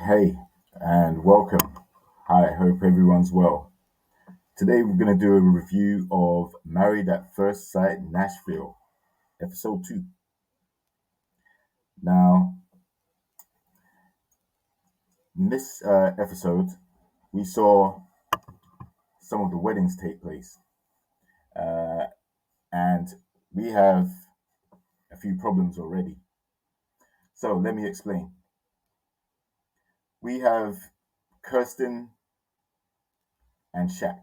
Hey, and welcome. Hi, hope everyone's well. Today we're going to do a review of Married at First Sight Nashville, episode 2. Now, in this episode, we saw some of the weddings take place, uh, and we have a few problems already. So, let me explain. We have Kirsten and Shaq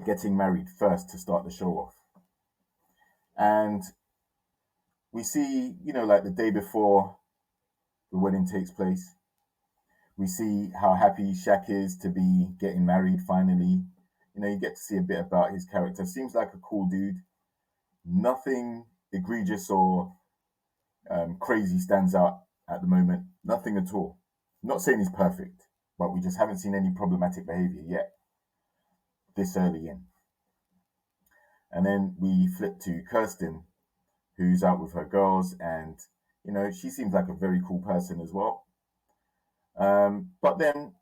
getting married first to start the show off. And we see, like the day before the wedding takes place, we see how happy Shaq is to be getting married finally. You get to see a bit about his character. Seems like a cool dude. Nothing egregious or crazy stands out at the moment. Nothing at all. Not saying he's perfect, but we just haven't seen any problematic behavior yet this early in. And then we flip to Kirsten, who's out with her girls, and she seems like a very cool person as well. But then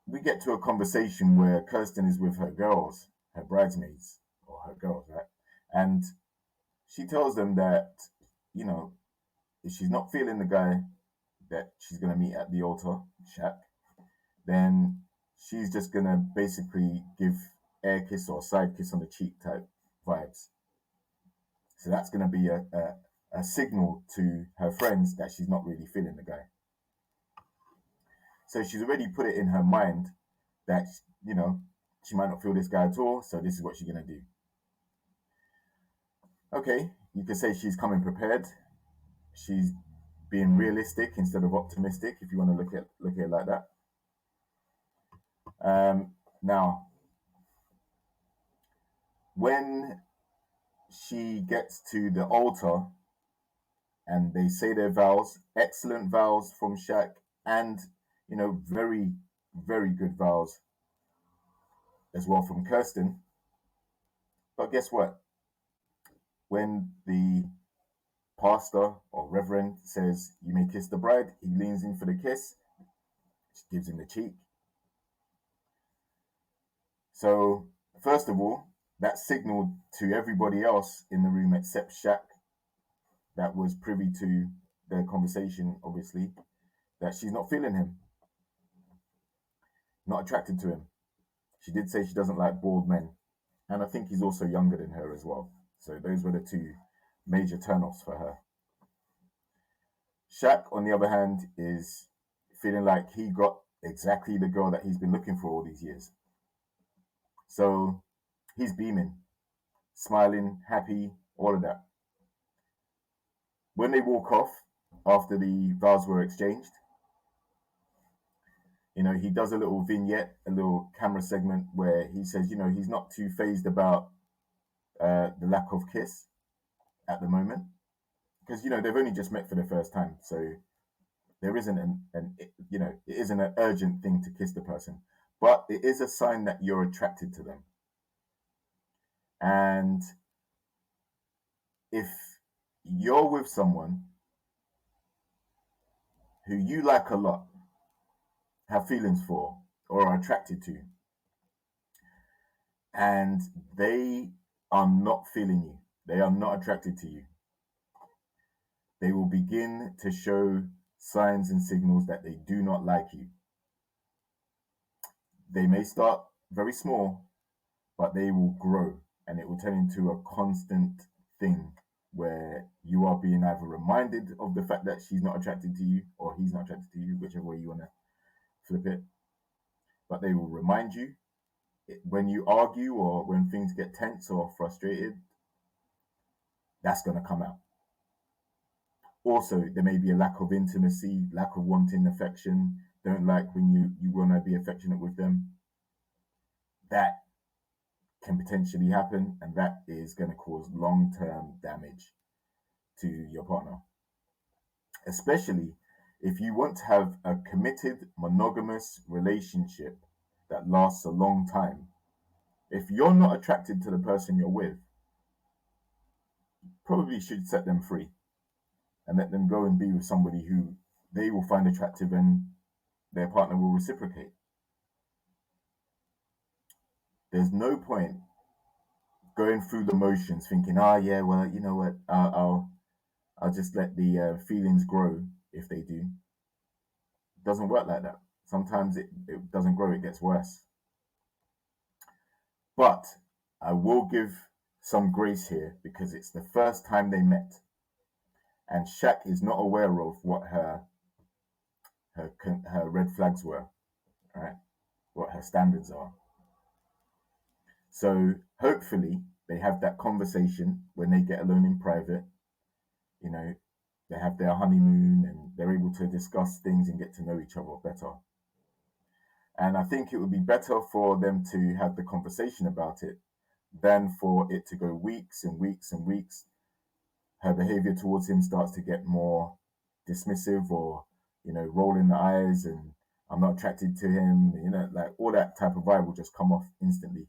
we get to a conversation where Kirsten is with her girls, her bridesmaids, or her girls, right? And she tells them that, you know, if she's not feeling the guy that she's going to meet at the altar, Shaq, then she's just going to basically give air kiss or side kiss on the cheek type vibes. So that's going to be a signal to her friends that she's not really feeling the guy. So she's already put it in her mind that, you know, she might not feel this guy at all. So this is what she's going to do. Okay, you could say she's coming prepared. She's being realistic instead of optimistic, if you want to look at it like that. Now, when she gets to the altar and they say their vows, excellent vows from Shaq, and very, very good vows as well from Kirsten. But guess what? When the pastor or reverend says you may kiss the bride, he leans in for the kiss, she gives him the cheek. So first of all, that signaled to everybody else in the room except Shaq, that was privy to their conversation, obviously, that she's not feeling him, not attracted to him. She did say she doesn't like bald men, and I think he's also younger than her as well. So those were the two major turnoffs for her. Shaq, on the other hand, is feeling like he got exactly the girl that he's been looking for all these years. So he's beaming, smiling, happy, all of that. When they walk off after the vows were exchanged, he does a little vignette, a little camera segment where he says, he's not too phased about the lack of kiss at the moment because they've only just met for the first time, so there isn't it isn't an urgent thing to kiss the person, but it is a sign that you're attracted to them. And if you're with someone who you like a lot, have feelings for, or are attracted to, and they are not feeling you, they are not attracted to you, they will begin to show signs and signals that they do not like you. They may start very small, but they will grow and it will turn into a constant thing where you are being either reminded of the fact that she's not attracted to you or he's not attracted to you, whichever way you want to flip it. But they will remind you when you argue or when things get tense or frustrated, that's going to come out. Also, there may be a lack of intimacy, lack of wanting affection, don't like when you want to be affectionate with them. That can potentially happen, and that is going to cause long-term damage to your partner. Especially if you want to have a committed, monogamous relationship that lasts a long time. If you're not attracted to the person you're with, you probably should set them free and let them go and be with somebody who they will find attractive and their partner will reciprocate. There's no point going through the motions thinking, yeah, well, you know what, I'll just let the feelings grow if they do. It doesn't work like that. Sometimes it doesn't grow, it gets worse. But I will give some grace here because it's the first time they met. And Shaq is not aware of what her red flags were, right? What her standards are. So hopefully they have that conversation when they get alone in private. You know, they have their honeymoon and they're able to discuss things and get to know each other better. And I think it would be better for them to have the conversation about it than for it to go weeks and weeks and weeks. Her behavior towards him starts to get more dismissive or, rolling the eyes and I'm not attracted to him, like all that type of vibe will just come off instantly.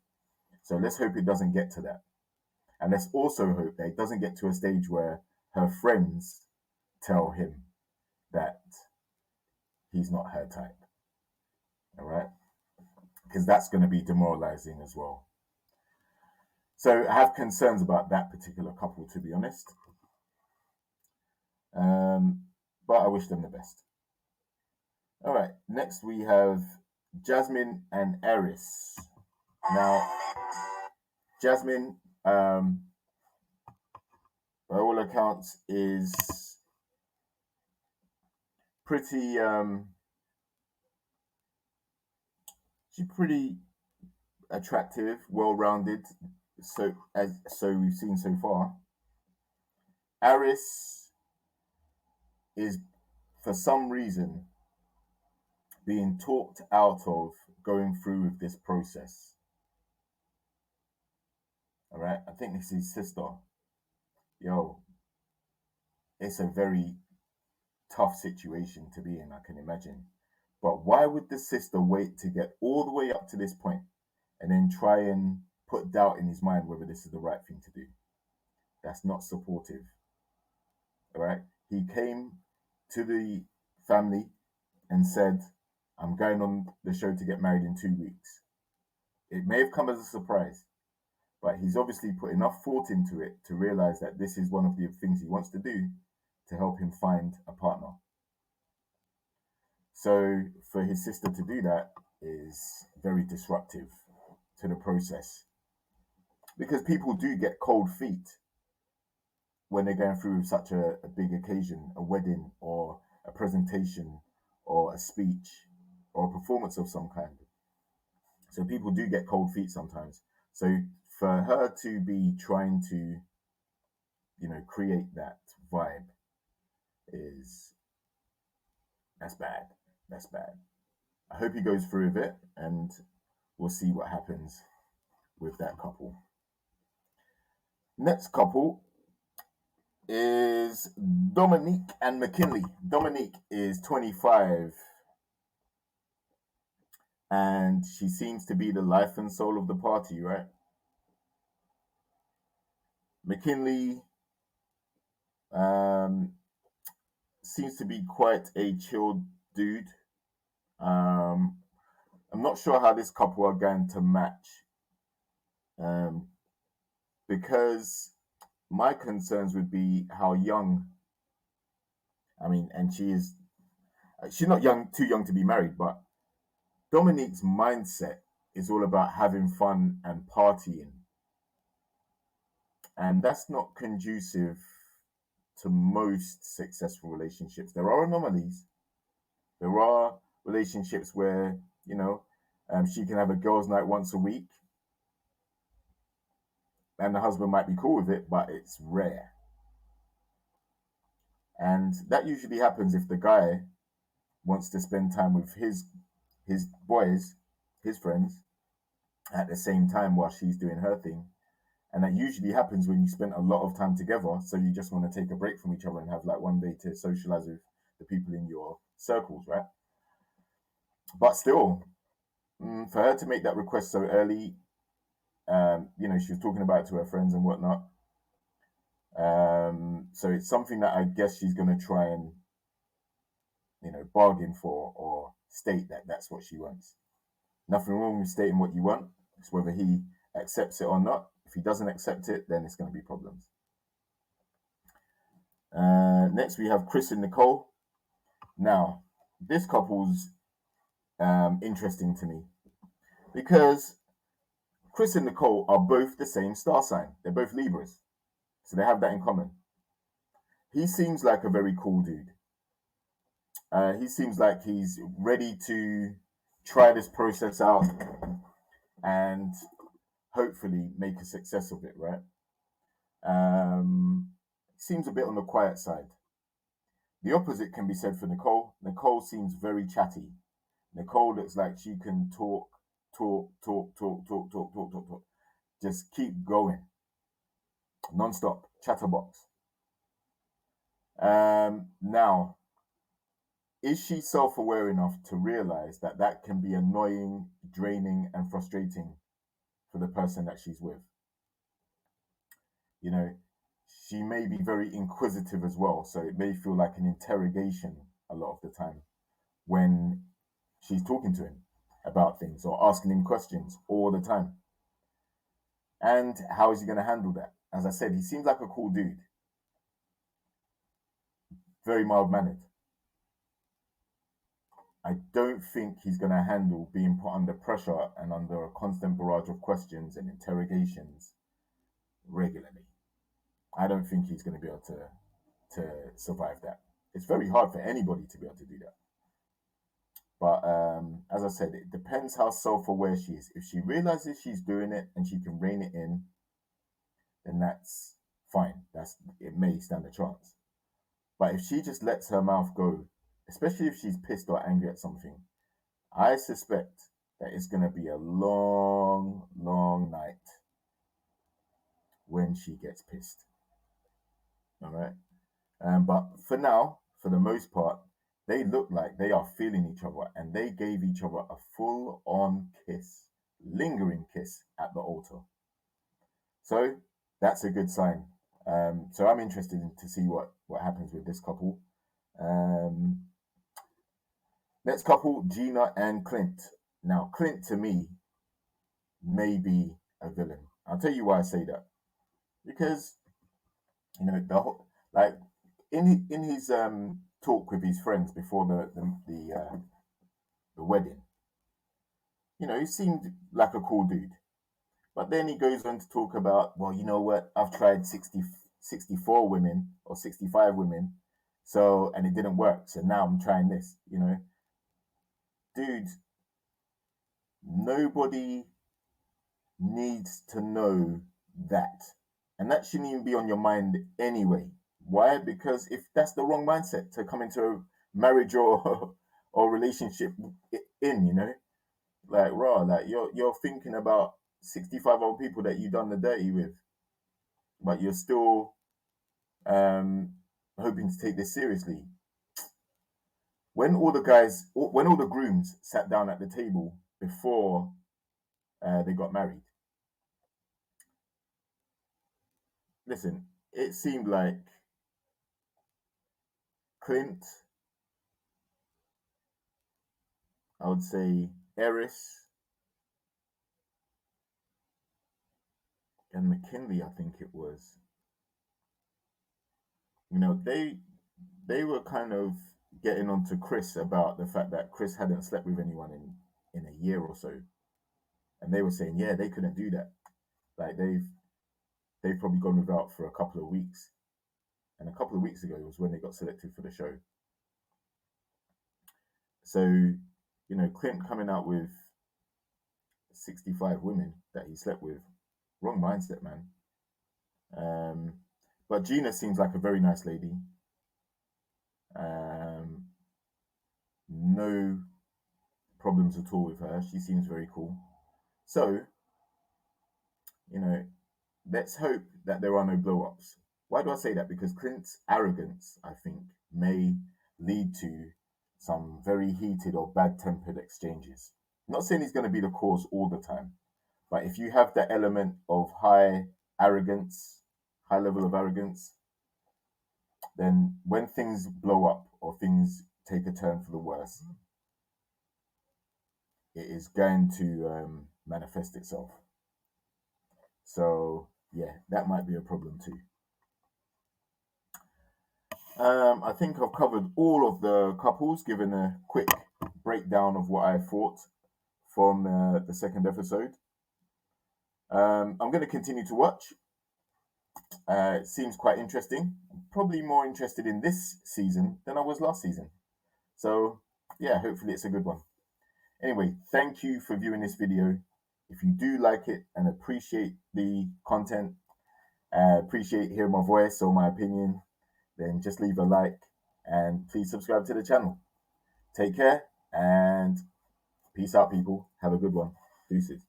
So let's hope it doesn't get to that. And let's also hope that it doesn't get to a stage where her friends tell him that he's not her type. All right? Because that's going to be demoralizing as well. So I have concerns about that particular couple, to be honest. But I wish them the best. All right, next we have Jasmine and Eris. Now, Jasmine, by all accounts, is pretty. She's pretty attractive, well-rounded. So we've seen so far. Eris is, for some reason, being talked out of going through with this process. All right, I think this is his sister. Yo, it's a very tough situation to be in, I can imagine. But why would the sister wait to get all the way up to this point and then try and put doubt in his mind whether this is the right thing to do? That's not supportive. All right. He came to the family and said, I'm going on the show to get married in 2 weeks. It may have come as a surprise, but he's obviously put enough thought into it to realize that this is one of the things he wants to do to help him find a partner. So for his sister to do that is very disruptive to the process because people do get cold feet when they're going through such a big occasion, a wedding or a presentation or a speech or a performance of some kind. So people do get cold feet sometimes. So for her to be trying to, create that vibe that's bad. That's bad. I hope he goes through with it and we'll see what happens with that couple. Next couple is Dominique and McKinley. Dominique is 25 and she seems to be the life and soul of the party, right? McKinley seems to be quite a chilled dude. I'm not sure how this couple are going to match because my concerns would be how young. I mean, and she's not too young to be married, but Dominique's mindset is all about having fun and partying. And that's not conducive to most successful relationships. There are anomalies. There are relationships where, she can have a girls' night once a week and the husband might be cool with it, but it's rare. And that usually happens if the guy wants to spend time with his boys, his friends, at the same time while she's doing her thing. And that usually happens when you spend a lot of time together. So you just want to take a break from each other and have like one day to socialize with the people in your circles, right? But still, for her to make that request so early, she was talking about it to her friends and whatnot. So it's something that I guess she's going to try and bargain for or state that that's what she wants. Nothing wrong with stating what you want. It's whether he accepts it or not. If he doesn't accept it, then it's going to be problems. Next, we have Chris and Nicole. Now, this couple's interesting to me because Chris and Nicole are both the same star sign. They're both Libras. So they have that in common. He seems like a very cool dude. He seems like he's ready to try this process out and hopefully make a success of it, right? Seems a bit on the quiet side. The opposite can be said for Nicole. Nicole seems very chatty. Nicole looks like she can talk. Just keep going. Non-stop. Chatterbox. Now, is she self-aware enough to realize that that can be annoying, draining, and frustrating for the person that she's with? She may be very inquisitive as well, so it may feel like an interrogation a lot of the time when she's talking to him about things or asking him questions all the time. And how is he going to handle that? As I said, he seems like a cool dude, very mild-mannered. I don't think he's going to handle being put under pressure and under a constant barrage of questions and interrogations regularly. I don't think he's going to be able to survive that. It's very hard for anybody to be able to do that. But as I said, it depends how self-aware she is. If she realizes she's doing it and she can rein it in, then that's fine. It may stand a chance. But if she just lets her mouth go, especially if she's pissed or angry at something, I suspect that it's going to be a long, long night when she gets pissed. All right. But for now, for the most part, they look like they are feeling each other and they gave each other a full-on kiss, lingering kiss at the altar. So that's a good sign. So I'm interested to see what happens with this couple. Next couple, Gina and Clint. Now, Clint to me may be a villain. I'll tell you why I say that. Because, the whole, like in his talk with his friends before the wedding, he seemed like a cool dude. But then he goes on to talk about, well, you know what? I've tried 64 women or 65 women, and it didn't work. So now I'm trying this, Dude, nobody needs to know that. And that shouldn't even be on your mind anyway. Why? Because if that's the wrong mindset to come into a marriage or relationship in, like you're thinking about 65 other people that you've done the dirty with, but you're still hoping to take this seriously. When all the grooms sat down at the table before they got married, listen, it seemed like Clint, I would say Eris, and McKinley, I think it was. They were kind of getting on to Chris about the fact that Chris hadn't slept with anyone in a year or so, and they were saying, yeah, they couldn't do that. Like they've probably gone without for a couple of weeks, and a couple of weeks ago was when they got selected for the show. So, Clint coming out with 65 women that he slept with, wrong mindset, man. But Gina seems like a very nice lady. No problems at all with her. She seems very cool. So, let's hope that there are no blow-ups. Why do I say that? Because Clint's arrogance, I think, may lead to some very heated or bad-tempered exchanges. I'm not saying he's going to be the cause all the time, but if you have that element of high level of arrogance, then when things blow up or things take a turn for the worse, it is going to manifest itself. So yeah, that might be a problem too. I think I've covered all of the couples, given a quick breakdown of what I thought from the second episode. I'm going to continue to watch. It seems quite interesting. I'm probably more interested in this season than I was last season. So yeah, hopefully it's a good one. Anyway, thank you for viewing this video. If you do like it and appreciate the content, appreciate hearing my voice or my opinion, then just leave a like and please subscribe to the channel. Take care and peace out, people. Have a good one. Deuces.